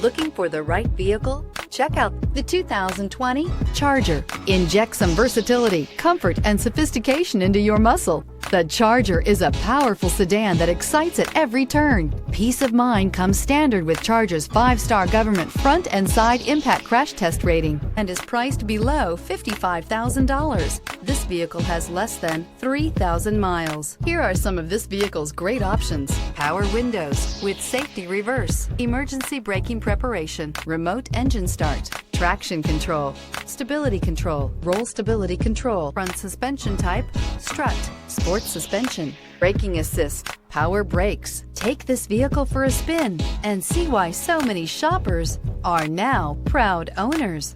Looking for the right vehicle? Check out the 2020 Charger. Inject some versatility, comfort, and sophistication into your muscle. The Charger is a powerful sedan that excites at every turn. Peace of mind comes standard with Charger's 5-star government front and side impact crash test rating and is priced below $55,000. This vehicle has less than 3,000 miles. Here are some of this vehicle's great options: power windows with safety reverse, emergency braking preparation, remote engine start, traction control, stability control, roll stability control, front suspension type, strut, sports suspension, braking assist, power brakes. Take this vehicle for a spin and see why so many shoppers are now proud owners.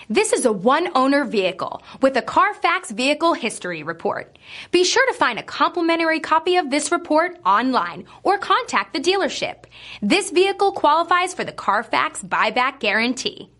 This is a one-owner vehicle with a Carfax Vehicle History Report. Be sure to find a complimentary copy of this report online or contact the dealership. This vehicle qualifies for the Carfax Buyback Guarantee.